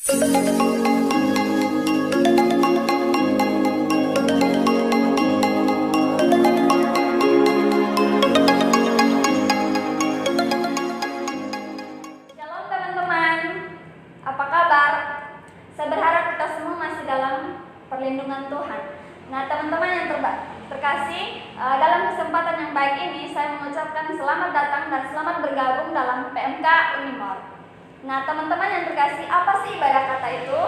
teman-teman, apa kabar? Saya berharap kita semua masih dalam perlindungan Tuhan. Nah teman-teman yang terkasih, dalam kesempatan yang baik ini saya mengucapkan selamat datang dan selamat bergabung dalam PMK Unimor. Nah teman-teman yang terkasih, apa sih ibadah kata itu?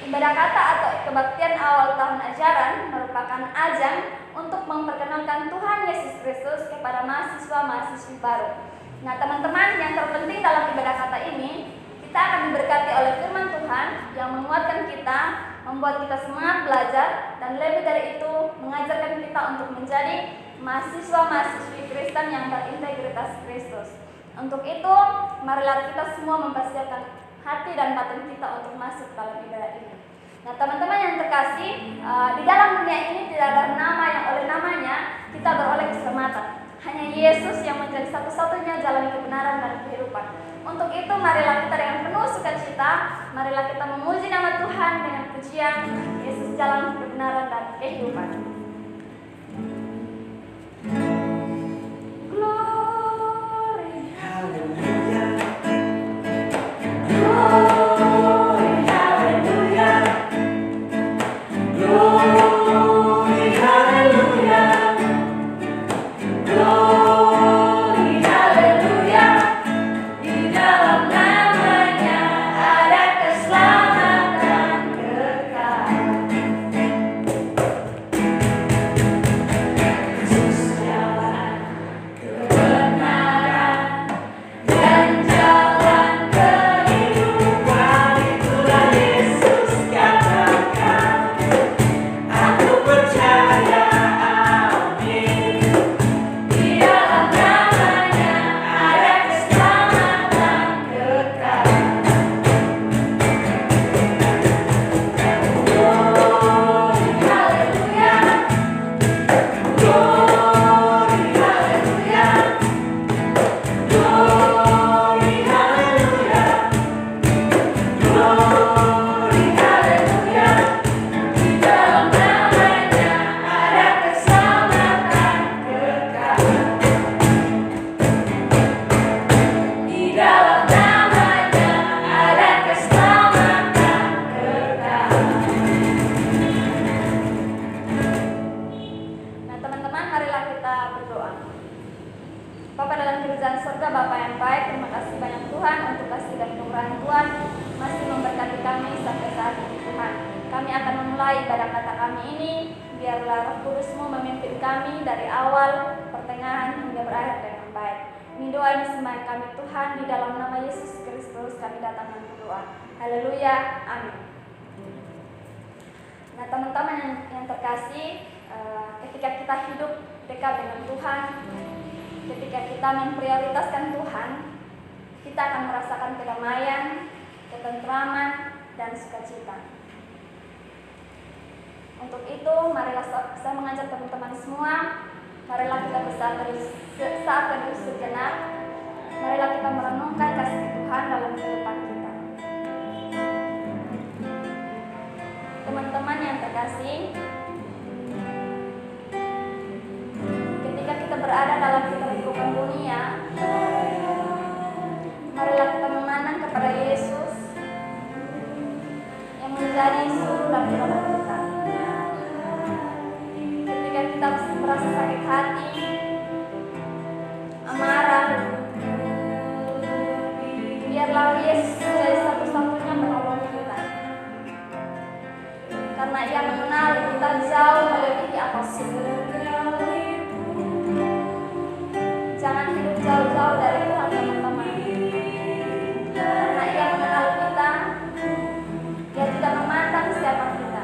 Ibadah kata atau kebaktian awal tahun ajaran merupakan ajang untuk memperkenalkan Tuhan Yesus Kristus kepada mahasiswa-mahasiswi baru. Nah teman-teman, yang terpenting dalam ibadah kata ini, kita akan diberkati oleh firman Tuhan yang menguatkan kita, membuat kita semangat belajar, dan lebih dari itu mengajarkan kita untuk menjadi mahasiswa-mahasiswi Kristen yang berintegritas Kristus. Untuk itu, marilah kita semua mempersiapkan hati dan batin kita untuk masuk dalam ibadah ini. Nah teman-teman yang terkasih, di dalam dunia ini tidak ada nama yang oleh namanya kita beroleh keselamatan. Hanya Yesus yang menjadi satu-satunya jalan kebenaran dan kehidupan. Untuk itu marilah kita dengan penuh sukacita, marilah kita memuji nama Tuhan dengan pujian Yesus jalan kebenaran dan kehidupan. Glory, hallelujah. Glory, hallelujah. Glory, hallelujah. Glory, hallelujah. Di dalam namanya ada keselamatan kekal. Yesus jalan kebenaran dan jalan kehidupan. Itulah Yesus katakan, aku percaya, amin. Di dalam namanya ada keselamatan kekal. Glory, hallelujah. Glory, hallelujah. Glory, hallelujah. Glory, hallelujah. Di dalam namanya ada keselamatan kekal. Di dalam namanya ada keselamatan kekal. Nah teman-teman, marilah kita berdoa. Bapa dalam kerajaan surga, Bapa yang baik, terima kasih banyak Tuhan untuk kasih dan kemurahan Tuhan masih memberkati kami sampai saat ini Tuhan. Kami akan memulai ibadah kata kami ini, biarlah Roh Kudus-Mu memimpin kami dari awal, pertengahan hingga berakhir dengan baik. Ini doa ini sembahyang kami Tuhan, di dalam nama Yesus Kristus kami datang dan berdoa. Haleluya, amin. Nah teman-teman yang terkasih, ketika kita hidup dekat dengan Tuhan, ketika kita memprioritaskan Tuhan, kita akan merasakan kedamaian, ketentraman, dan sukacita. Untuk itu, marilah saya mengajak teman-teman semua, marilah kita bersatu saat teduh sejenak, marilah kita merenungkan kasih Tuhan dalam kehidupan kita. Teman-teman yang terkasih, ketika kita berada dalam lingkungan dunia, marilah kita memandang kepada Yesus yang menjadi sumber dan penolong kita. Ketika kita merasa sakit hati, amarah, biarlah Yesus menjadi satu-satunya penolong kita. Karena Ia mengenal kita jauh melebihi apapun. Jangan hidup jauh-jauh dari Tuhan teman-teman. Karena Ia mengenal kita, Dia tidak memandang siapa kita.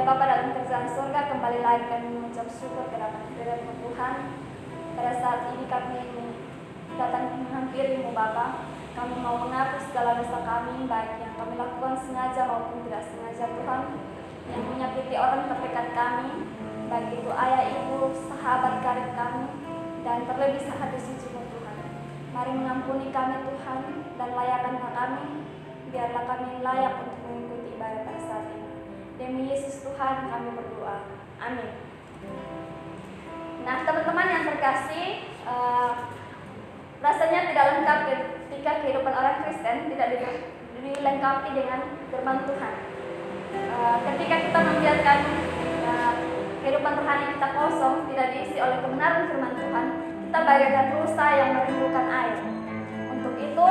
Bapa dalam kerajaan surga, kembali lagi kami mengucap syukur kedatangan Tuhan. Pada saat ini kami datang menghampiri-Mu Bapa. Kami mau mengaku segala dosa kami, baik yang kami lakukan sengaja maupun tidak sengaja Tuhan, yang menyakiti orang terdekat kami, baik itu ayah, ibu, sahabat karib kami, dan terlebih hati suci-Mu Tuhan. Mari mengampuni kami Tuhan, dan layakkanlah kami, biarlah kami layak untuk mengikuti ibadah pada saat ini. Demi Yesus Tuhan kami berdoa. Amin. Nah teman-teman yang terkasih, rasanya tidak lengkap ketika kehidupan orang Kristen tidak dilengkapi dengan firman Tuhan. Ketika kita membiarkan kehidupan rohani kita kosong, tidak diisi oleh kebenaran firman Tuhan, kita bagaikan rusa yang merindukan air. Untuk itu,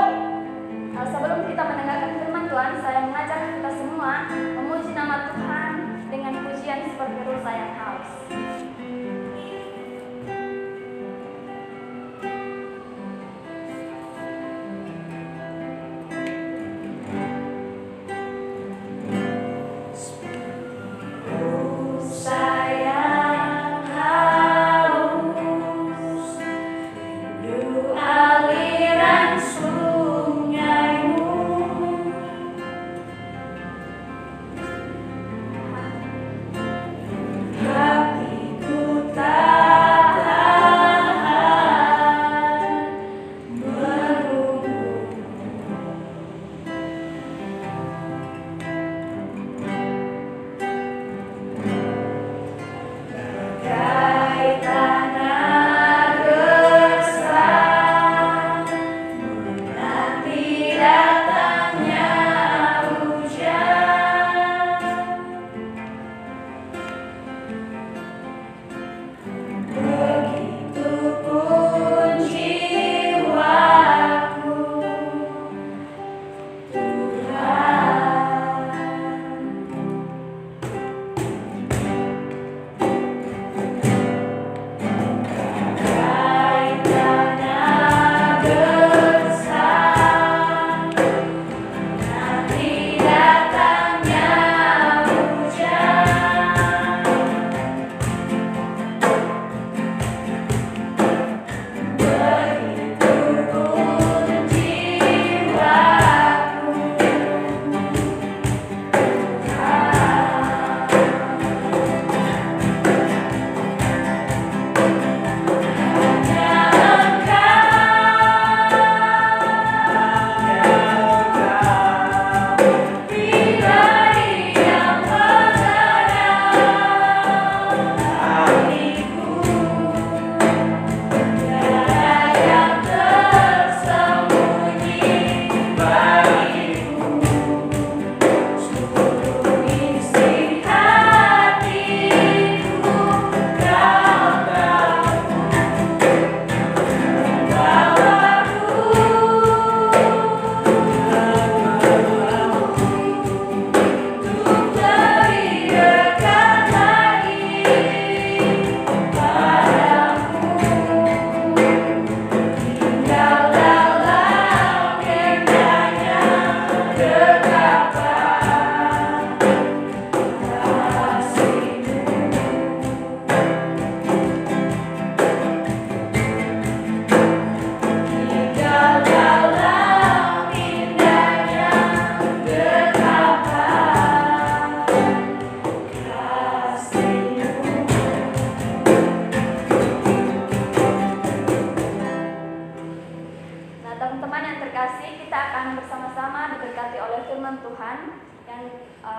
sebelum kita mendengarkan firman Tuhan, saya mengajak kita semua memuji nama Tuhan dengan pujian seperti rusa yang haus.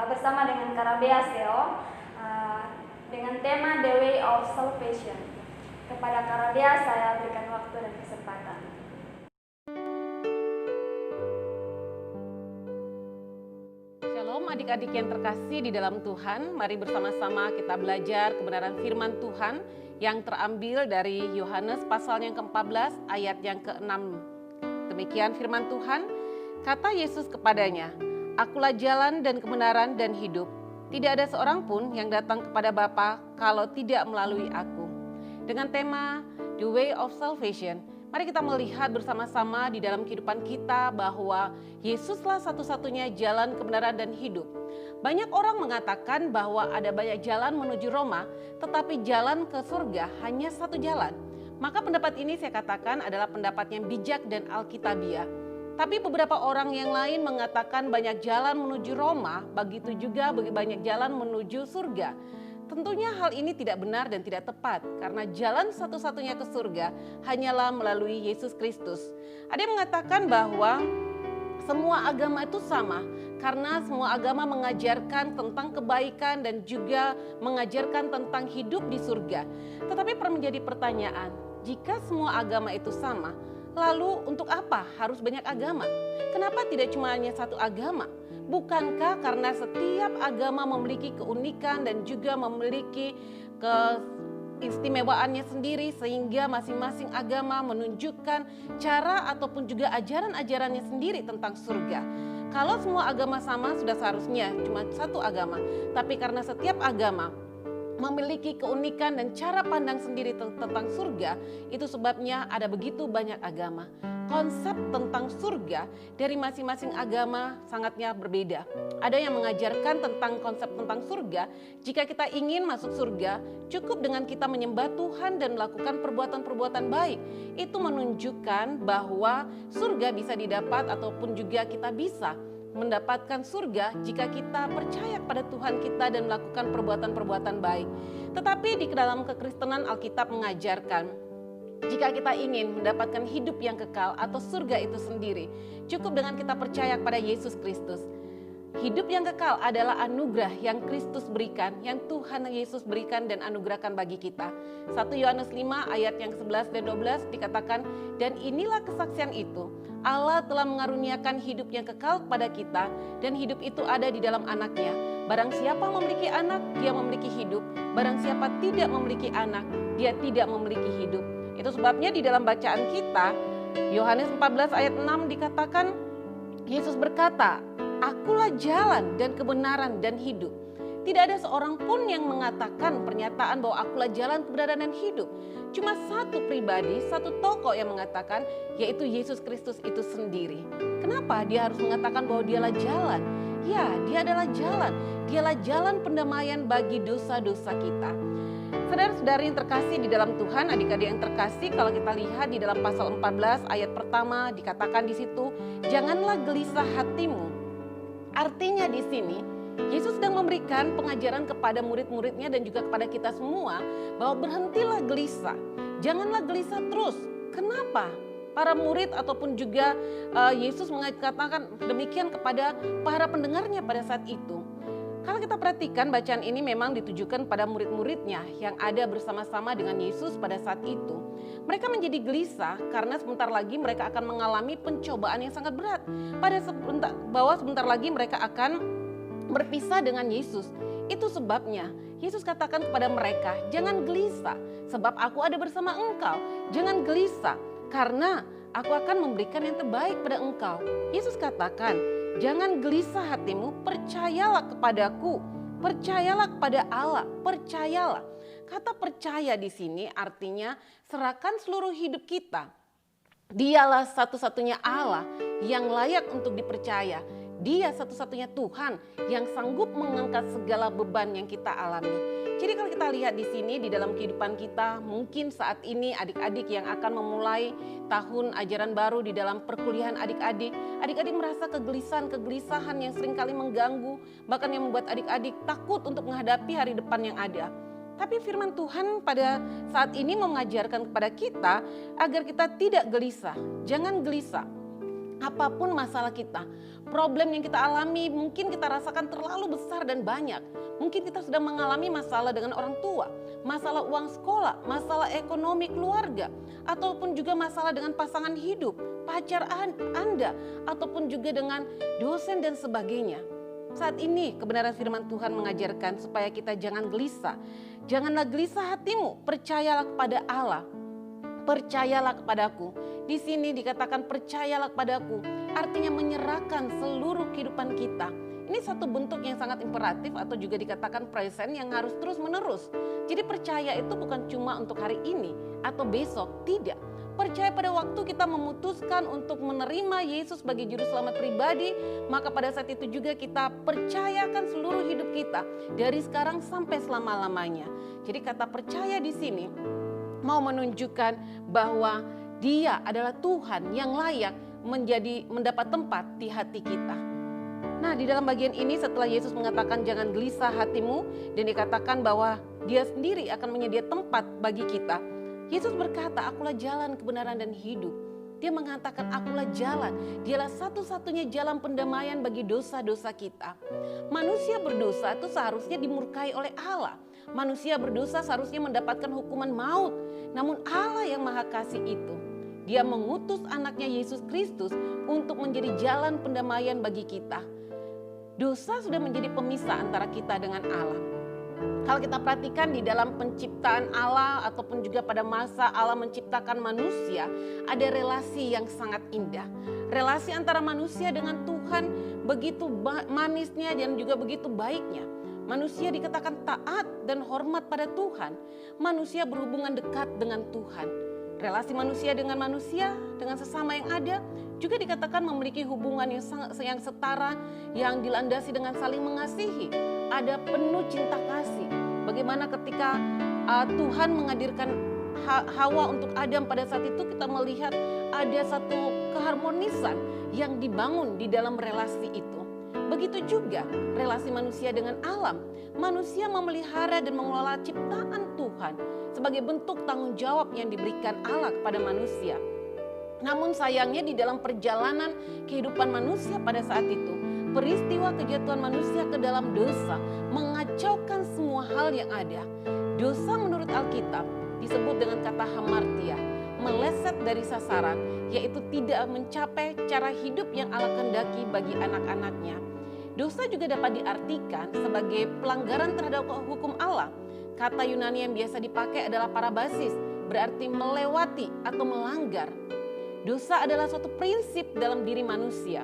Bersama dengan Karabea SEO dengan tema The Way of Salvation. Kepada Karabea saya berikan waktu dan kesempatan. Shalom adik-adik yang terkasih di dalam Tuhan, mari bersama-sama kita belajar kebenaran firman Tuhan yang terambil dari Yohanes pasal yang ke-14 ayat yang ke-6. Demikian firman Tuhan, kata Yesus kepadanya, Akulah jalan dan kebenaran dan hidup. Tidak ada seorang pun yang datang kepada Bapa kalau tidak melalui aku. Dengan tema The Way of Salvation, Mari kita melihat bersama-sama di dalam kehidupan kita bahwa Yesuslah satu-satunya jalan kebenaran dan hidup. Banyak orang mengatakan bahwa ada banyak jalan menuju Roma, tetapi jalan ke surga hanya satu jalan. Maka pendapat ini saya katakan adalah pendapat yang bijak dan alkitabiah. Tapi beberapa orang yang lain mengatakan banyak jalan menuju Roma, begitu juga banyak jalan menuju surga. Tentunya hal ini tidak benar dan tidak tepat, karena jalan satu-satunya ke surga hanyalah melalui Yesus Kristus. Ada yang mengatakan bahwa semua agama itu sama, karena semua agama mengajarkan tentang kebaikan dan juga mengajarkan tentang hidup di surga. Tetapi menjadi pertanyaan, jika semua agama itu sama, lalu untuk apa harus banyak agama? Kenapa tidak cuma hanya satu agama? Bukankah karena setiap agama memiliki keunikan dan juga memiliki keistimewaannya sendiri, sehingga masing-masing agama menunjukkan cara ataupun juga ajaran-ajarannya sendiri tentang surga. Kalau semua agama sama, sudah seharusnya cuma satu agama. Tapi karena setiap agama memiliki keunikan dan cara pandang sendiri tentang surga, itu sebabnya ada begitu banyak agama. Konsep tentang surga dari masing-masing agama sangatnya berbeda. Ada yang mengajarkan tentang konsep tentang surga, jika kita ingin masuk surga, cukup dengan kita menyembah Tuhan dan melakukan perbuatan-perbuatan baik. Itu menunjukkan bahwa surga bisa didapat ataupun juga kita bisa mendapatkan surga jika kita percaya pada Tuhan kita dan melakukan perbuatan-perbuatan baik. Tetapi di dalam kekristenan Alkitab mengajarkan, jika kita ingin mendapatkan hidup yang kekal atau surga itu sendiri, cukup dengan kita percaya kepada Yesus Kristus. Hidup yang kekal adalah anugerah yang Kristus berikan, yang Tuhan Yesus berikan dan anugerahkan bagi kita. 1 Yohanes 5 ayat yang 11 dan 12 dikatakan, dan inilah kesaksian itu, Allah telah mengaruniakan hidup yang kekal kepada kita, dan hidup itu ada di dalam anaknya. Barang siapa memiliki anak, dia memiliki hidup. Barang siapa tidak memiliki anak, dia tidak memiliki hidup. Itu sebabnya di dalam bacaan kita, Yohanes 14 ayat 6 dikatakan, Yesus berkata, Akulah jalan dan kebenaran dan hidup. Tidak ada seorang pun yang mengatakan pernyataan bahwa akulah jalan, kebenaran dan hidup. Cuma satu pribadi, satu tokoh yang mengatakan, yaitu Yesus Kristus itu sendiri. Kenapa dia harus mengatakan bahwa dialah jalan? Ya, dia adalah jalan. Dialah jalan pendamaian bagi dosa-dosa kita. Saudara-saudari yang terkasih di dalam Tuhan, adik-adik yang terkasih, kalau kita lihat di dalam pasal 14 ayat pertama dikatakan di situ, janganlah gelisah hatimu. Artinya di sini Yesus sedang memberikan pengajaran kepada murid-muridnya dan juga kepada kita semua bahwa berhentilah gelisah. Janganlah gelisah terus. Kenapa? Para murid ataupun juga Yesus mengatakan demikian kepada para pendengarnya pada saat itu. Kalau kita perhatikan bacaan ini memang ditujukan pada murid-muridnya yang ada bersama-sama dengan Yesus pada saat itu. Mereka menjadi gelisah karena sebentar lagi mereka akan mengalami pencobaan yang sangat berat. Bahwa sebentar lagi mereka akan berpisah dengan Yesus. Itu sebabnya Yesus katakan kepada mereka, jangan gelisah sebab aku ada bersama engkau. Jangan gelisah karena aku akan memberikan yang terbaik pada engkau. Yesus katakan, jangan gelisah hatimu, percayalah kepadaku, percayalah kepada Allah, percayalah. Kata percaya di sini artinya serahkan seluruh hidup kita. Dialah satu-satunya Allah yang layak untuk dipercaya. Dia satu-satunya Tuhan yang sanggup mengangkat segala beban yang kita alami. Jadi kalau kita lihat di sini di dalam kehidupan kita, mungkin saat ini adik-adik yang akan memulai tahun ajaran baru di dalam perkuliahan adik-adik merasa kegelisahan yang seringkali mengganggu, bahkan yang membuat adik-adik takut untuk menghadapi hari depan yang ada. Tapi firman Tuhan pada saat ini mengajarkan kepada kita agar kita tidak gelisah. Jangan gelisah. Apapun masalah kita, problem yang kita alami mungkin kita rasakan terlalu besar dan banyak. Mungkin kita sudah mengalami masalah dengan orang tua, masalah uang sekolah, masalah ekonomi keluarga, ataupun juga masalah dengan pasangan hidup, pacar Anda, ataupun juga dengan dosen dan sebagainya. Saat ini kebenaran firman Tuhan mengajarkan supaya kita jangan gelisah. Janganlah gelisah hatimu, percayalah kepada Allah. Percayalah kepadaku. Di sini dikatakan percayalah kepadaku, artinya menyerahkan seluruh kehidupan kita. Ini satu bentuk yang sangat imperatif atau juga dikatakan present yang harus terus menerus. Jadi percaya itu bukan cuma untuk hari ini atau besok, tidak. Percaya pada waktu kita memutuskan untuk menerima Yesus sebagai juru selamat pribadi, maka pada saat itu juga kita percayakan seluruh hidup kita dari sekarang sampai selama-lamanya. Jadi kata percaya di sini mau menunjukkan bahwa Dia adalah Tuhan yang layak mendapat tempat di hati kita. Nah, di dalam bagian ini setelah Yesus mengatakan jangan gelisah hatimu dan dikatakan bahwa Dia sendiri akan menyediakan tempat bagi kita, Yesus berkata, akulah jalan, kebenaran dan hidup. Dia mengatakan akulah jalan, Dialah satu-satunya jalan pendamaian bagi dosa-dosa kita. Manusia berdosa itu seharusnya dimurkai oleh Allah. Manusia berdosa seharusnya mendapatkan hukuman maut. Namun Allah yang Maha Kasih itu, Dia mengutus anaknya Yesus Kristus untuk menjadi jalan pendamaian bagi kita. Dosa sudah menjadi pemisah antara kita dengan Allah. Kalau kita perhatikan di dalam penciptaan Allah ataupun juga pada masa Allah menciptakan manusia, ada relasi yang sangat indah. Relasi antara manusia dengan Tuhan begitu manisnya dan juga begitu baiknya. Manusia dikatakan taat dan hormat pada Tuhan. Manusia berhubungan dekat dengan Tuhan. Relasi manusia dengan sesama yang ada juga dikatakan memiliki hubungan yang setara, yang dilandasi dengan saling mengasihi. Ada penuh cinta kasih. Bagaimana ketika Tuhan menghadirkan Hawa untuk Adam, pada saat itu kita melihat ada satu keharmonisan yang dibangun di dalam relasi itu. Begitu juga relasi manusia dengan alam. Manusia memelihara dan mengelola ciptaan Tuhan sebagai bentuk tanggung jawab yang diberikan Allah kepada manusia. Namun sayangnya di dalam perjalanan kehidupan manusia pada saat itu, peristiwa kejatuhan manusia ke dalam dosa mengacaukan semua hal yang ada. Dosa menurut Alkitab disebut dengan kata hamartia, meleset dari sasaran, yaitu tidak mencapai cara hidup yang Allah kehendaki bagi anak-anaknya. Dosa juga dapat diartikan sebagai pelanggaran terhadap hukum Allah. Kata Yunani yang biasa dipakai adalah parabasis, berarti melewati atau melanggar. Dosa adalah suatu prinsip dalam diri manusia.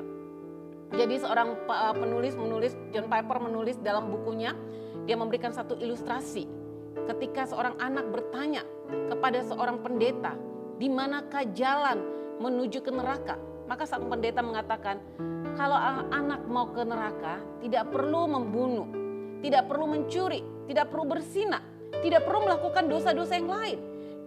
Jadi seorang penulis John Piper menulis dalam bukunya, dia memberikan satu ilustrasi. Ketika seorang anak bertanya kepada seorang pendeta, di manakah jalan menuju ke neraka? Maka sang pendeta mengatakan, kalau anak mau ke neraka, tidak perlu membunuh, tidak perlu mencuri, tidak perlu berzina, tidak perlu melakukan dosa-dosa yang lain.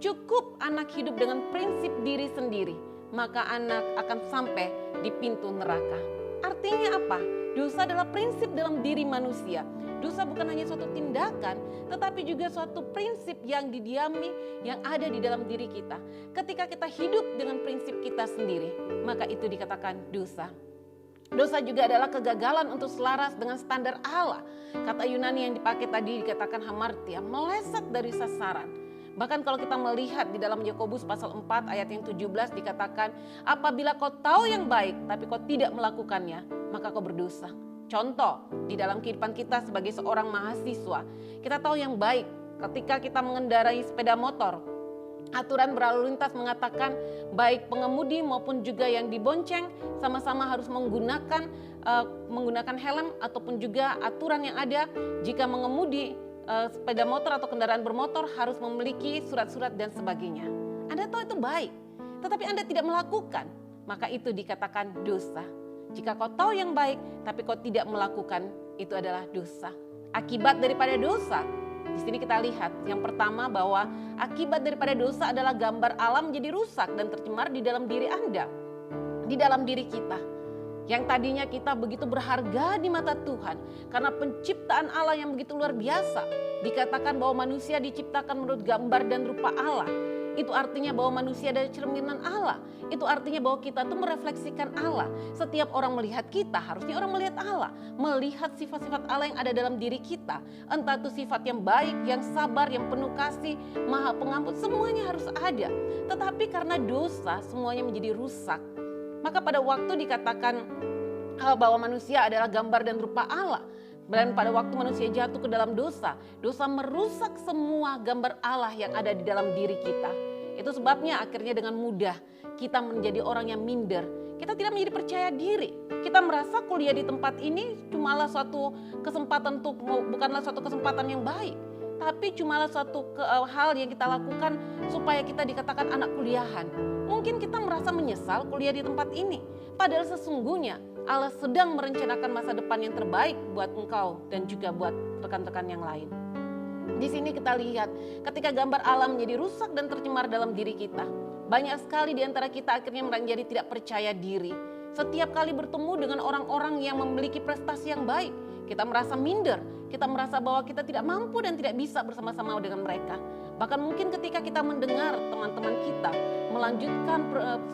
Cukup anak hidup dengan prinsip diri sendiri, maka anak akan sampai di pintu neraka. Artinya apa? Dosa adalah prinsip dalam diri manusia. Dosa bukan hanya suatu tindakan, tetapi juga suatu prinsip yang didiami, yang ada di dalam diri kita. Ketika kita hidup dengan prinsip kita sendiri, maka itu dikatakan dosa. Dosa juga adalah kegagalan untuk selaras dengan standar Allah. Kata Yunani yang dipakai tadi dikatakan hamartia, meleset dari sasaran. Bahkan kalau kita melihat di dalam Yakobus pasal 4 ayat yang 17 dikatakan, apabila kau tahu yang baik tapi kau tidak melakukannya, maka kau berdosa. Contoh, di dalam kehidupan kita sebagai seorang mahasiswa, kita tahu yang baik ketika kita mengendarai sepeda motor. Aturan berlalu lintas mengatakan baik pengemudi maupun juga yang dibonceng sama-sama harus menggunakan helm, ataupun juga aturan yang ada jika mengemudi sepeda motor atau kendaraan bermotor harus memiliki surat-surat dan sebagainya. Anda tahu itu baik, tetapi Anda tidak melakukan, maka itu dikatakan dosa. Jika kau tahu yang baik, tapi kau tidak melakukan, itu adalah dosa. Akibat daripada dosa, di sini kita lihat yang pertama bahwa akibat daripada dosa adalah gambar alam menjadi rusak dan tercemar di dalam diri Anda, di dalam diri kita. Yang tadinya kita begitu berharga di mata Tuhan karena penciptaan Allah yang begitu luar biasa. Dikatakan bahwa manusia diciptakan menurut gambar dan rupa Allah. Itu artinya bahwa manusia dari cerminan Allah. Itu artinya bahwa kita itu merefleksikan Allah. Setiap orang melihat kita, harusnya orang melihat Allah. Melihat sifat-sifat Allah yang ada dalam diri kita. Entah itu sifat yang baik, yang sabar, yang penuh kasih, maha pengampun, semuanya harus ada. Tetapi karena dosa, semuanya menjadi rusak. Maka pada waktu dikatakan bahwa manusia adalah gambar dan rupa Allah. Dan pada waktu manusia jatuh ke dalam dosa, dosa merusak semua gambar Allah yang ada di dalam diri kita. Itu sebabnya akhirnya dengan mudah kita menjadi orang yang minder. Kita tidak menjadi percaya diri. Kita merasa kuliah di tempat ini bukanlah suatu kesempatan yang baik. Tapi cumalah suatu hal yang kita lakukan supaya kita dikatakan anak kuliahan. Mungkin kita merasa menyesal kuliah di tempat ini. Padahal sesungguhnya Allah sedang merencanakan masa depan yang terbaik buat engkau dan juga buat rekan-rekan yang lain. Di sini kita lihat ketika gambar Allah menjadi rusak dan tercemar dalam diri kita. Banyak sekali di antara kita akhirnya menjadi tidak percaya diri. Setiap kali bertemu dengan orang-orang yang memiliki prestasi yang baik, kita merasa minder, kita merasa bahwa kita tidak mampu dan tidak bisa bersama-sama dengan mereka. Bahkan mungkin ketika kita mendengar teman-teman kita melanjutkan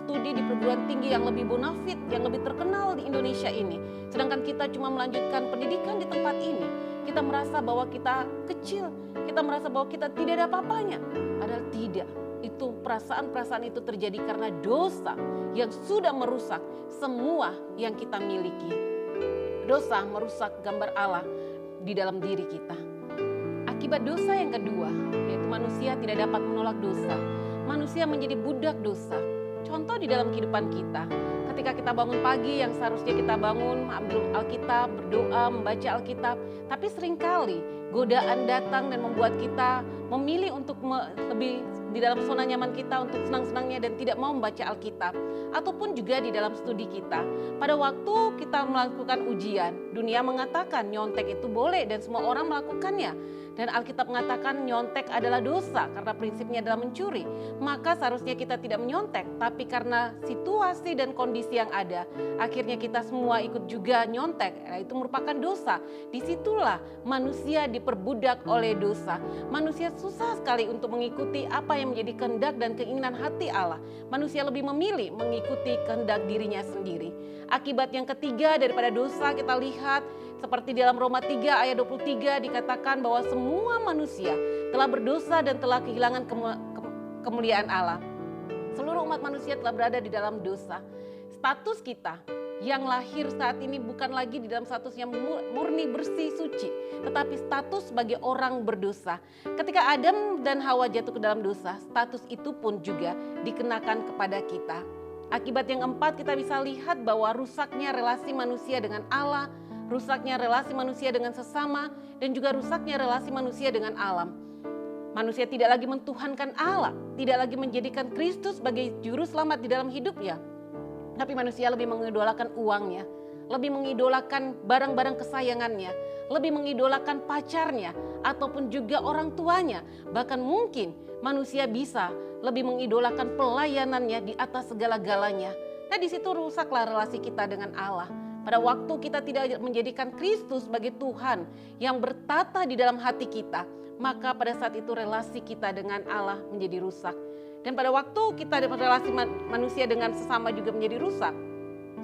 studi di perguruan tinggi yang lebih bonafit, yang lebih terkenal di Indonesia ini, sedangkan kita cuma melanjutkan pendidikan di tempat ini, kita merasa bahwa kita kecil, kita merasa bahwa kita tidak ada apa-apanya. Padahal tidak. Itu perasaan-perasaan itu terjadi karena dosa yang sudah merusak semua yang kita miliki. Dosa merusak gambar Allah di dalam diri kita. Akibat dosa yang kedua, yaitu manusia tidak dapat menolak dosa. Manusia menjadi budak dosa. Contoh di dalam kehidupan kita, ketika kita bangun pagi yang seharusnya kita bangun, ambil Alkitab, berdoa, membaca Alkitab, tapi seringkali godaan datang dan membuat kita memilih untuk lebih di dalam zona nyaman kita untuk senang-senangnya dan tidak mau membaca Alkitab. Ataupun juga di dalam studi kita. Pada waktu kita melakukan ujian, dunia mengatakan nyontek itu boleh dan semua orang melakukannya. Dan Alkitab mengatakan nyontek adalah dosa karena prinsipnya adalah mencuri. Maka seharusnya kita tidak menyontek, tapi karena situasi dan kondisi yang ada, akhirnya kita semua ikut juga nyontek. Itu merupakan dosa. Disitulah manusia diperbudak oleh dosa. Manusia susah sekali untuk mengikuti apa yang menjadi kehendak dan keinginan hati Allah. Manusia lebih memilih mengikuti kehendak dirinya sendiri. Akibat yang ketiga daripada dosa kita lihat seperti dalam Roma 3 ayat 23 dikatakan bahwa semua manusia telah berdosa dan telah kehilangan kemuliaan Allah. Seluruh umat manusia telah berada di dalam dosa. Status kita yang lahir saat ini bukan lagi di dalam status yang murni bersih suci, tetapi status sebagai orang berdosa. Ketika Adam dan Hawa jatuh ke dalam dosa, status itu pun juga dikenakan kepada kita. Akibat yang keempat kita bisa lihat bahwa rusaknya relasi manusia dengan Allah, rusaknya relasi manusia dengan sesama, dan juga rusaknya relasi manusia dengan alam. Manusia tidak lagi mentuhankan Allah, tidak lagi menjadikan Kristus sebagai juru selamat di dalam hidupnya. Tapi manusia lebih mengidolakan uangnya, lebih mengidolakan barang-barang kesayangannya, lebih mengidolakan pacarnya, ataupun juga orang tuanya. Bahkan mungkin manusia bisa lebih mengidolakan pelayanannya di atas segala-galanya. Nah, di situ rusaklah relasi kita dengan Allah. Pada waktu kita tidak menjadikan Kristus sebagai Tuhan yang bertata di dalam hati kita, maka pada saat itu relasi kita dengan Allah menjadi rusak. Dan pada waktu kita relasi manusia dengan sesama juga menjadi rusak,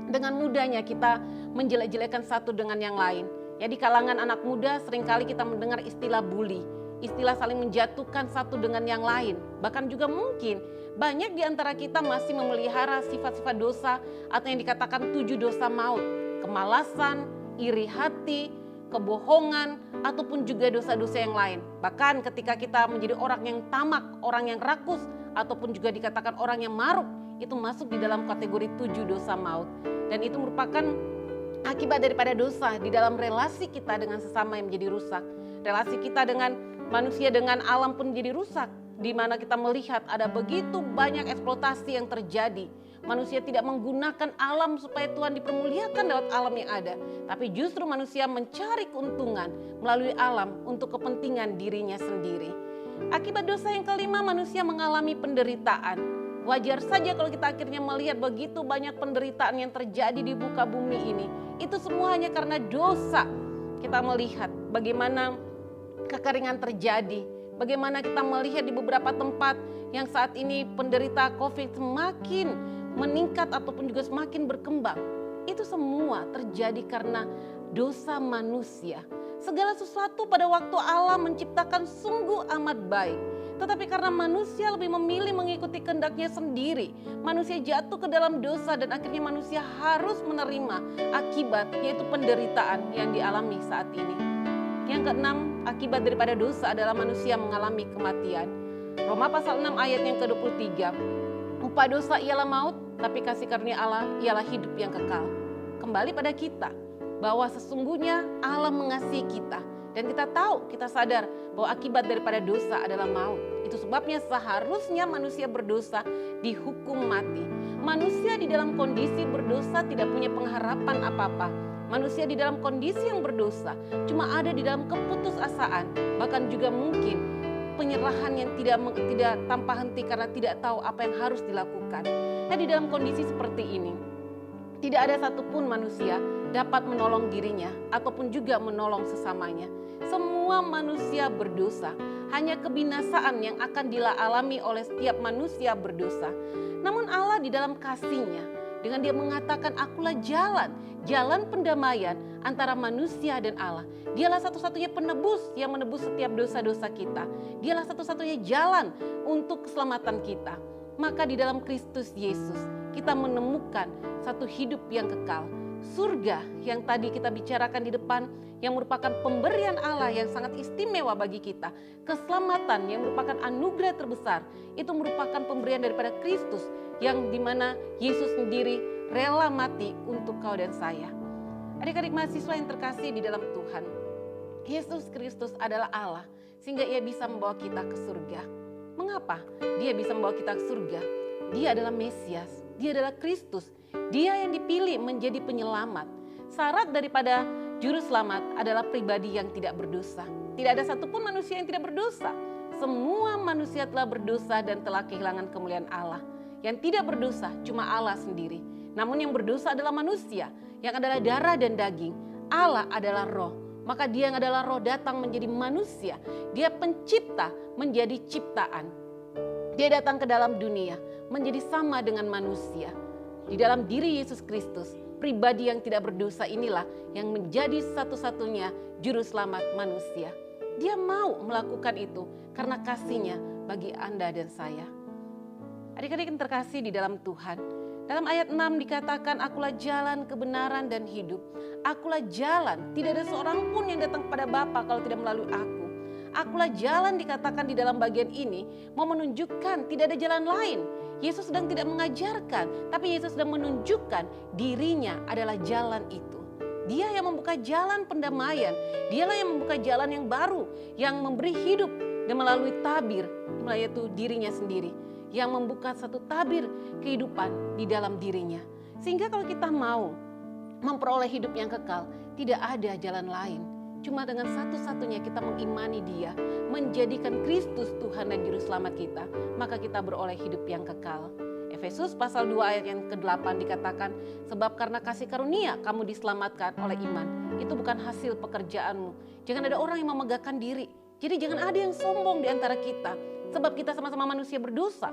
dengan mudahnya kita menjelek-jelekan satu dengan yang lain. Ya, di kalangan anak muda seringkali kita mendengar istilah bully, istilah saling menjatuhkan satu dengan yang lain. Bahkan juga mungkin banyak di antara kita masih memelihara sifat-sifat dosa atau yang dikatakan 7 dosa maut. Kemalasan, iri hati, kebohongan, ataupun juga dosa-dosa yang lain. Bahkan ketika kita menjadi orang yang tamak, orang yang rakus, ataupun juga dikatakan orang yang maruk, itu masuk di dalam kategori 7 dosa maut. Dan itu merupakan akibat daripada dosa di dalam relasi kita dengan sesama yang menjadi rusak. Relasi kita dengan manusia, dengan alam pun menjadi rusak. Di mana kita melihat ada begitu banyak eksploitasi yang terjadi. Manusia tidak menggunakan alam supaya Tuhan dipermuliakan lewat alam yang ada. Tapi justru manusia mencari keuntungan melalui alam untuk kepentingan dirinya sendiri. Akibat dosa yang kelima, manusia mengalami penderitaan. Wajar saja kalau kita akhirnya melihat begitu banyak penderitaan yang terjadi di muka bumi ini. Itu semua hanya karena dosa. Kita melihat bagaimana kekeringan terjadi. Bagaimana kita melihat di beberapa tempat yang saat ini penderita COVID semakin meningkat ataupun juga semakin berkembang. Itu semua terjadi karena dosa manusia. Segala sesuatu pada waktu Allah menciptakan sungguh amat baik. Tetapi karena manusia lebih memilih mengikuti kehendaknya sendiri, manusia jatuh ke dalam dosa dan akhirnya manusia harus menerima akibat, yaitu penderitaan yang dialami saat ini. Yang keenam, akibat daripada dosa adalah manusia mengalami kematian. Roma pasal 6 ayat yang ke-23. Upah dosa ialah maut, tapi kasih karunia Allah ialah hidup yang kekal. Kembali pada kita, bahwa sesungguhnya Allah mengasihi kita. Dan kita tahu, kita sadar bahwa akibat daripada dosa adalah maut. Itu sebabnya seharusnya manusia berdosa dihukum mati. Manusia di dalam kondisi berdosa tidak punya pengharapan apa-apa. Manusia di dalam kondisi yang berdosa cuma ada di dalam keputusasaan, bahkan juga mungkin penyerahan yang tidak tanpa henti karena tidak tahu apa yang harus dilakukan. Nah, di dalam kondisi seperti ini, tidak ada satupun manusia dapat menolong dirinya ataupun juga menolong sesamanya. Semua manusia berdosa, hanya kebinasaan yang akan dialami oleh setiap manusia berdosa. Namun Allah di dalam kasih-Nya, dengan Dia mengatakan, akulah jalan pendamaian antara manusia dan Allah. Dialah satu-satunya penebus yang menebus setiap dosa-dosa kita. Dialah satu-satunya jalan untuk keselamatan kita. Maka di dalam Kristus Yesus kita menemukan satu hidup yang kekal. Surga yang tadi kita bicarakan di depan, yang merupakan pemberian Allah yang sangat istimewa bagi kita. Keselamatan yang merupakan anugerah terbesar, itu merupakan pemberian daripada Kristus, yang dimana Yesus sendiri rela mati untuk kau dan saya. Adik-adik mahasiswa yang terkasih di dalam Tuhan, Yesus Kristus adalah Allah, sehingga Ia bisa membawa kita ke surga. Mengapa Dia bisa membawa kita ke surga? Dia adalah Mesias, Dia adalah Kristus, Dia yang dipilih menjadi penyelamat. Syarat daripada juru selamat adalah pribadi yang tidak berdosa. Tidak ada satupun manusia yang tidak berdosa. Semua manusia telah berdosa dan telah kehilangan kemuliaan Allah. Yang tidak berdosa cuma Allah sendiri. Namun yang berdosa adalah manusia, yang adalah darah dan daging. Allah adalah roh. Maka Dia yang adalah roh datang menjadi manusia. Dia pencipta menjadi ciptaan. Dia datang ke dalam dunia menjadi sama dengan manusia. Di dalam diri Yesus Kristus, pribadi yang tidak berdosa inilah yang menjadi satu-satunya juru selamat manusia. Dia mau melakukan itu karena kasih-Nya bagi Anda dan saya. Adik-adik yang terkasih di dalam Tuhan, dalam ayat 6 dikatakan, akulah jalan, kebenaran, dan hidup. Akulah jalan, tidak ada seorang pun yang datang kepada Bapa kalau tidak melalui aku. Akulah jalan dikatakan di dalam bagian ini, mau menunjukkan tidak ada jalan lain. Yesus sedang tidak mengajarkan, tapi Yesus sedang menunjukkan dirinya adalah jalan itu. Dia yang membuka jalan pendamaian, Dialah yang membuka jalan yang baru, yang memberi hidup dan melalui tabir, yaitu dirinya sendiri, yang membuka satu tabir kehidupan di dalam dirinya. Sehingga kalau kita mau memperoleh hidup yang kekal, tidak ada jalan lain. Cuma dengan satu-satunya kita mengimani Dia, menjadikan Kristus Tuhan dan Juru Selamat kita, maka kita beroleh hidup yang kekal. Efesus pasal 2 ayat yang ke-8 dikatakan, sebab karena kasih karunia kamu diselamatkan oleh iman. Itu bukan hasil pekerjaanmu. Jangan ada orang yang memegahkan diri. Jadi jangan ada yang sombong di antara kita. Sebab kita sama-sama manusia berdosa.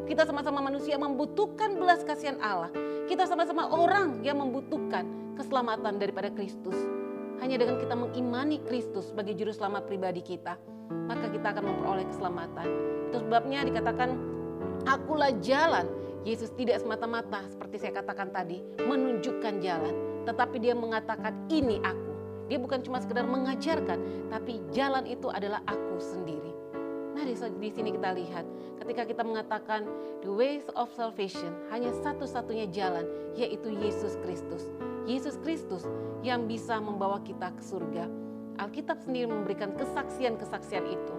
Kita sama-sama manusia membutuhkan belas kasihan Allah. Kita sama-sama orang yang membutuhkan keselamatan daripada Kristus. Hanya dengan kita mengimani Kristus sebagai juru selamat pribadi kita, maka kita akan memperoleh keselamatan. Itu sebabnya dikatakan, akulah jalan. Yesus tidak semata-mata seperti saya katakan tadi, menunjukkan jalan. Tetapi Dia mengatakan, ini aku. Dia bukan cuma sekedar mengajarkan, tapi jalan itu adalah aku sendiri. Nah, di sini kita lihat, ketika kita mengatakan the ways of salvation, hanya satu-satunya jalan, yaitu Yesus Kristus. Yesus Kristus yang bisa membawa kita ke surga. Alkitab sendiri memberikan kesaksian-kesaksian itu.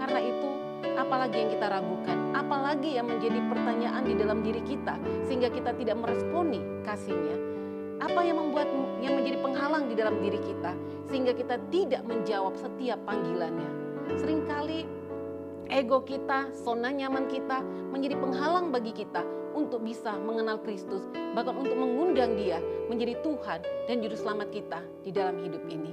Karena itu, apalagi yang kita ragukan, apalagi yang menjadi pertanyaan di dalam diri kita, sehingga kita tidak meresponi kasih-Nya. Apa yang menjadi penghalang di dalam diri kita, sehingga kita tidak menjawab setiap panggilannya. Seringkali ego kita, zona nyaman kita menjadi penghalang bagi kita untuk bisa mengenal Kristus, bahkan untuk mengundang Dia menjadi Tuhan dan Juru Selamat kita di dalam hidup ini.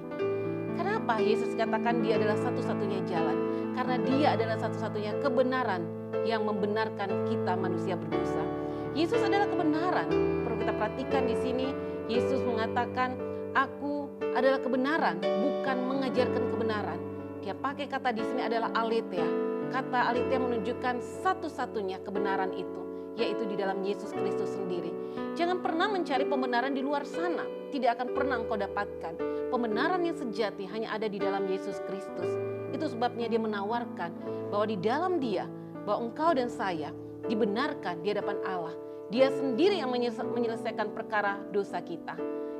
Kenapa Yesus katakan Dia adalah satu-satunya jalan? Karena Dia adalah satu-satunya kebenaran yang membenarkan kita manusia berdosa. Yesus adalah kebenaran. Perlu kita perhatikan di sini, Yesus mengatakan, aku adalah kebenaran, bukan mengajarkan kebenaran. Dia pakai kata di sini adalah aletheia. Kata aletheia menunjukkan satu-satunya kebenaran itu, yaitu di dalam Yesus Kristus sendiri. Jangan pernah mencari pembenaran di luar sana, tidak akan pernah engkau dapatkan. Pembenaran yang sejati hanya ada di dalam Yesus Kristus. Itu sebabnya Dia menawarkan bahwa di dalam Dia, bahwa engkau dan saya dibenarkan di hadapan Allah. Dia sendiri yang menyelesaikan perkara dosa kita.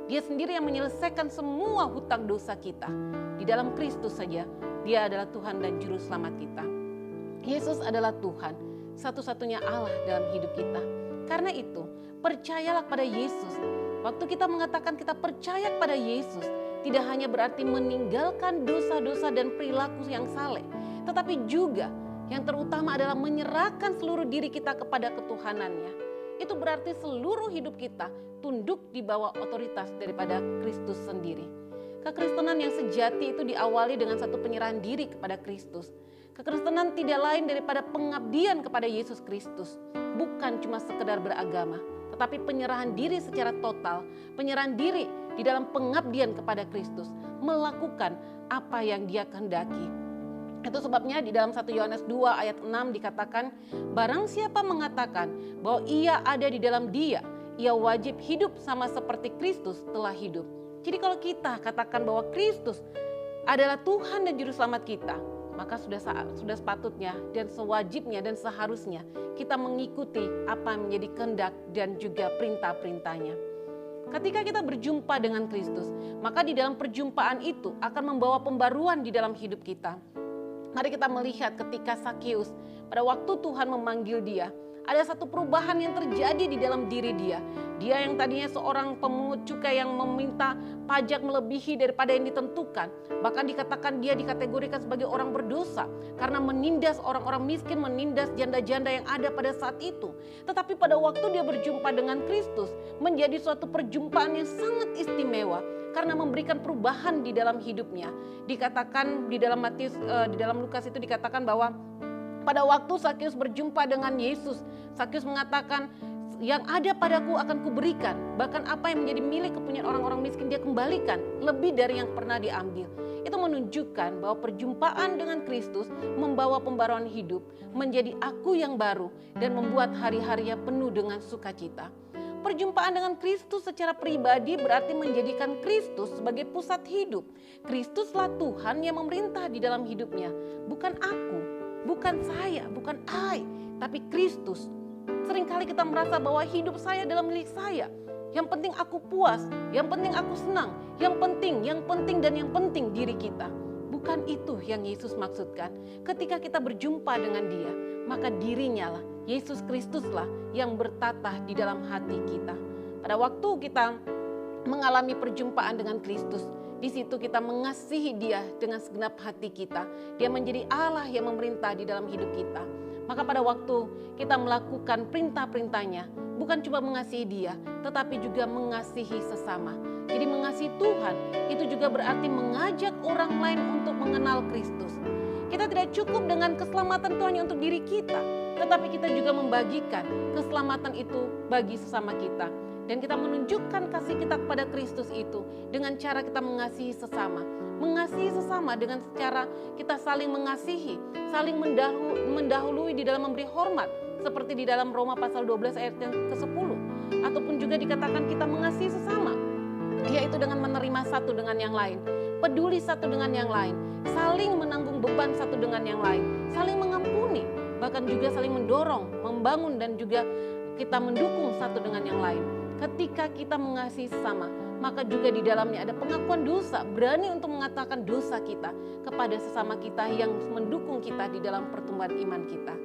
Dia sendiri yang menyelesaikan semua hutang dosa kita. Di dalam Kristus saja, Dia adalah Tuhan dan Juru Selamat kita. Yesus adalah Tuhan, satu-satunya Allah dalam hidup kita. Karena itu, percayalah pada Yesus. Waktu kita mengatakan kita percaya pada Yesus, tidak hanya berarti meninggalkan dosa-dosa dan perilaku yang saleh, tetapi juga yang terutama adalah menyerahkan seluruh diri kita kepada ketuhanannya. Itu berarti seluruh hidup kita tunduk di bawah otoritas daripada Kristus sendiri. Kekristenan yang sejati itu diawali dengan satu penyerahan diri kepada Kristus. Kekristenan tidak lain daripada pengabdian kepada Yesus Kristus. Bukan cuma sekedar beragama, tetapi penyerahan diri secara total. Penyerahan diri di dalam pengabdian kepada Kristus. Melakukan apa yang Dia kehendaki. Itu sebabnya di dalam 1 Yohanes 2 ayat 6 dikatakan, barang siapa mengatakan bahwa ia ada di dalam Dia, ia wajib hidup sama seperti Kristus telah hidup. Jadi kalau kita katakan bahwa Kristus adalah Tuhan dan Juru Selamat kita, maka sudah sepatutnya dan sewajibnya dan seharusnya kita mengikuti apa yang menjadi kehendak dan juga perintah-perintahnya. Ketika kita berjumpa dengan Kristus, maka di dalam perjumpaan itu akan membawa pembaruan di dalam hidup kita. Mari kita melihat ketika Sakeus pada waktu Tuhan memanggil dia, ada satu perubahan yang terjadi di dalam diri dia. Dia yang tadinya seorang pemungut cukai yang meminta pajak melebihi daripada yang ditentukan. Bahkan dikatakan dia dikategorikan sebagai orang berdosa karena menindas orang-orang miskin, menindas janda-janda yang ada pada saat itu. Tetapi pada waktu dia berjumpa dengan Kristus, menjadi suatu perjumpaan yang sangat istimewa. Karena memberikan perubahan di dalam hidupnya. Dikatakan di dalam di dalam Lukas itu dikatakan bahwa pada waktu Sakeus berjumpa dengan Yesus, Sakeus mengatakan, yang ada padaku akan kuberikan. Bahkan apa yang menjadi milik kepunyaan orang-orang miskin dia kembalikan, lebih dari yang pernah diambil. Itu menunjukkan bahwa perjumpaan dengan Kristus membawa pembaruan hidup, menjadi aku yang baru, dan membuat hari-harinya penuh dengan sukacita. Perjumpaan dengan Kristus secara pribadi berarti menjadikan Kristus sebagai pusat hidup. Kristuslah Tuhan yang memerintah di dalam hidupnya. Bukan aku, bukan saya, bukan I, tapi Kristus. Seringkali kita merasa bahwa hidup saya adalah milik saya. Yang penting aku puas, yang penting aku senang, yang penting dan yang penting diri kita. Bukan itu yang Yesus maksudkan. Ketika kita berjumpa dengan Dia, maka dirinya lah, Yesus Kristuslah yang bertatah di dalam hati kita. Pada waktu kita mengalami perjumpaan dengan Kristus, di situ kita mengasihi Dia dengan segenap hati kita. Dia menjadi Allah yang memerintah di dalam hidup kita. Maka pada waktu kita melakukan perintah-perintahnya, bukan cuma mengasihi Dia, tetapi juga mengasihi sesama. Jadi mengasihi Tuhan itu juga berarti mengajak orang lain untuk mengenal Kristus. Kita tidak cukup dengan keselamatan Tuhan untuk diri kita, tetapi kita juga membagikan keselamatan itu bagi sesama kita. Dan kita menunjukkan kasih kita kepada Kristus itu dengan cara kita mengasihi sesama. Mengasihi sesama dengan cara kita saling mengasihi, saling mendahului di dalam memberi hormat. Seperti di dalam Roma pasal 12 ayat yang ke-10. Ataupun juga dikatakan kita mengasihi sesama, yaitu dengan menerima satu dengan yang lain, peduli satu dengan yang lain, saling menanggung beban satu dengan yang lain, saling mengampuni, bahkan juga saling mendorong, membangun dan juga kita mendukung satu dengan yang lain. Ketika kita mengasihi sesama, maka juga di dalamnya ada pengakuan dosa, berani untuk mengatakan dosa kita kepada sesama kita yang mendukung kita di dalam pertumbuhan iman kita.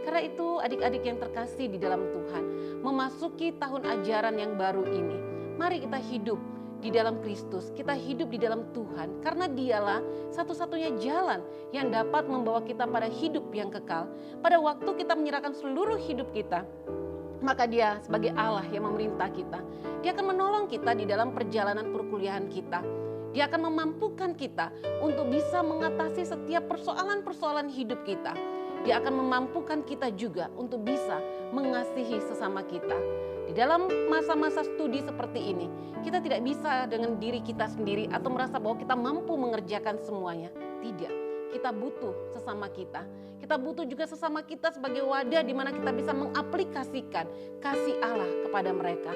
Karena itu adik-adik yang terkasih di dalam Tuhan, memasuki tahun ajaran yang baru ini, mari kita hidup di dalam Kristus, kita hidup di dalam Tuhan, karena Dialah satu-satunya jalan yang dapat membawa kita pada hidup yang kekal. Pada waktu kita menyerahkan seluruh hidup kita, maka Dia sebagai Allah yang memerintah kita, Dia akan menolong kita di dalam perjalanan perkuliahan kita. Dia akan memampukan kita untuk bisa mengatasi setiap persoalan-persoalan hidup kita. Dia akan memampukan kita juga untuk bisa mengasihi sesama kita. Di dalam masa-masa studi seperti ini, kita tidak bisa dengan diri kita sendiri atau merasa bahwa kita mampu mengerjakan semuanya. Tidak, kita butuh sesama kita. Kita butuh juga sesama kita sebagai wadah di mana kita bisa mengaplikasikan kasih Allah kepada mereka.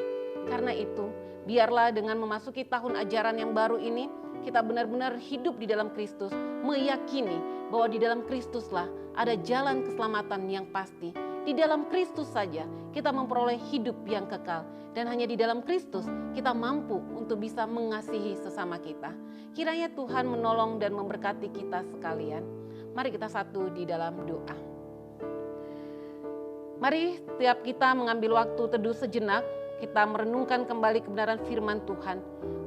Karena itu, biarlah dengan memasuki tahun ajaran yang baru ini, kita benar-benar hidup di dalam Kristus, meyakini bahwa di dalam Kristuslah ada jalan keselamatan yang pasti. Di dalam Kristus saja kita memperoleh hidup yang kekal. Dan hanya di dalam Kristus kita mampu untuk bisa mengasihi sesama kita. Kiranya Tuhan menolong dan memberkati kita sekalian. Mari kita satu di dalam doa. Mari setiap kita mengambil waktu teduh sejenak, kita merenungkan kembali kebenaran firman Tuhan.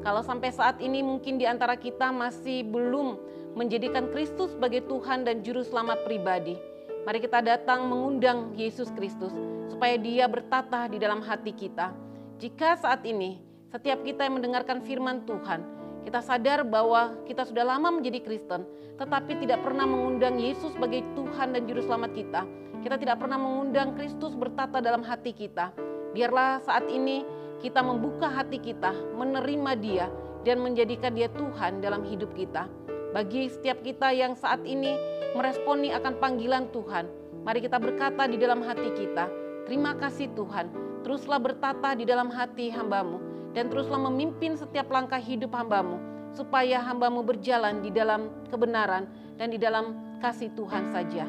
Kalau sampai saat ini mungkin di antara kita masih belum menjadikan Kristus sebagai Tuhan dan Juru Selamat pribadi, mari kita datang mengundang Yesus Kristus supaya Dia bertata di dalam hati kita. Jika saat ini setiap kita yang mendengarkan firman Tuhan, kita sadar bahwa kita sudah lama menjadi Kristen, tetapi tidak pernah mengundang Yesus sebagai Tuhan dan Juru Selamat kita. Kita tidak pernah mengundang Kristus bertata dalam hati kita. Biarlah saat ini kita membuka hati kita, menerima Dia dan menjadikan Dia Tuhan dalam hidup kita. Bagi setiap kita yang saat ini meresponi akan panggilan Tuhan, mari kita berkata di dalam hati kita, terima kasih Tuhan, teruslah bertata di dalam hati hamba-Mu dan teruslah memimpin setiap langkah hidup hamba-Mu, supaya hamba-Mu berjalan di dalam kebenaran dan di dalam kasih Tuhan saja.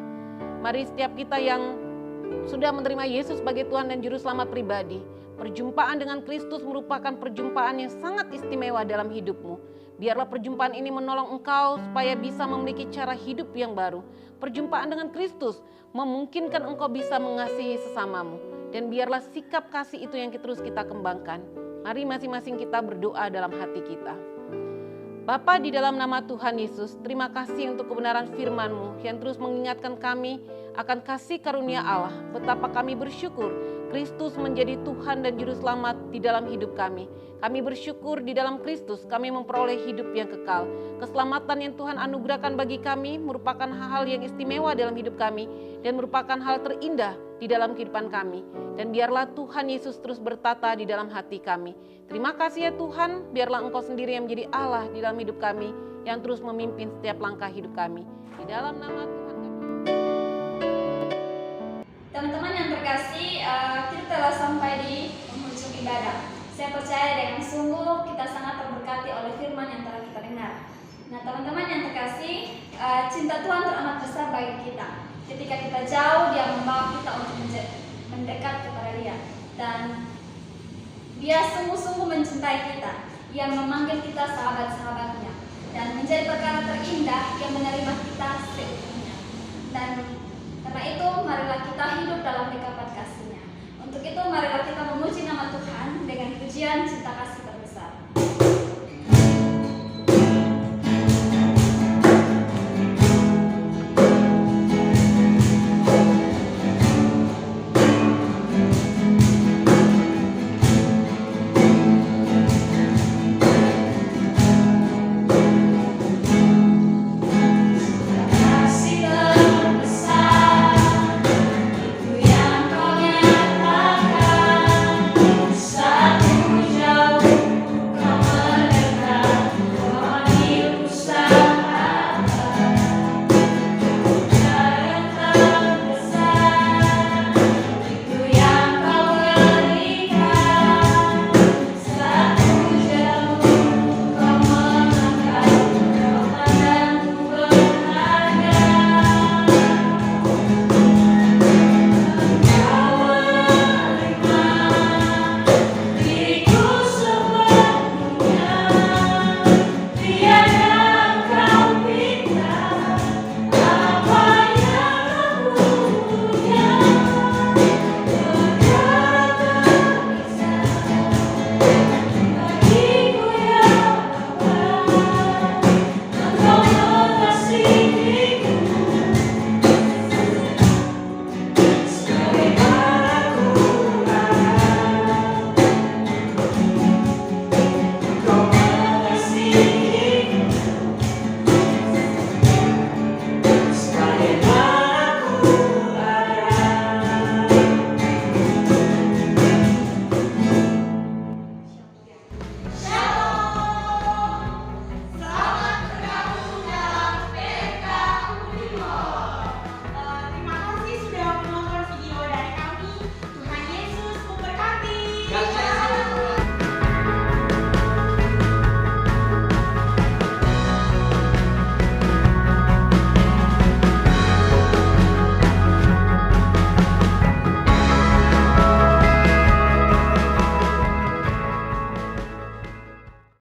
Mari setiap kita yang sudah menerima Yesus sebagai Tuhan dan Juru Selamat pribadi, perjumpaan dengan Kristus merupakan perjumpaan yang sangat istimewa dalam hidupmu. Biarlah perjumpaan ini menolong engkau supaya bisa memiliki cara hidup yang baru. Perjumpaan dengan Kristus memungkinkan engkau bisa mengasihi sesamamu. Dan biarlah sikap kasih itu yang terus kita kembangkan. Mari masing-masing kita berdoa dalam hati kita. Bapa, di dalam nama Tuhan Yesus, terima kasih untuk kebenaran firman-Mu yang terus mengingatkan kami akan kasih karunia Allah. Betapa kami bersyukur Kristus menjadi Tuhan dan Juru Selamat di dalam hidup kami. Kami bersyukur di dalam Kristus kami memperoleh hidup yang kekal. Keselamatan yang Tuhan anugerahkan bagi kami merupakan hal yang istimewa dalam hidup kami dan merupakan hal terindah di dalam kehidupan kami. Dan biarlah Tuhan Yesus terus bertata di dalam hati kami. Terima kasih ya Tuhan, biarlah Engkau sendiri yang menjadi Allah di dalam hidup kami, yang terus memimpin setiap langkah hidup kami. Di dalam nama Tuhan kami. Teman-teman yang terkasih, kita telah sampai di penghujung ibadah. Saya percaya dengan sungguh kita sangat terberkati oleh firman yang telah kita dengar. Nah teman-teman yang terkasih, cinta Tuhan teramat besar bagi kita. Ketika kita jauh, Dia membawa kita untuk mendekat kepada Dia. Dan Dia sungguh-sungguh mencintai kita. Ia memanggil kita sahabat-sahabatnya. Dan menjadi perkara terindah, Ia menerima kita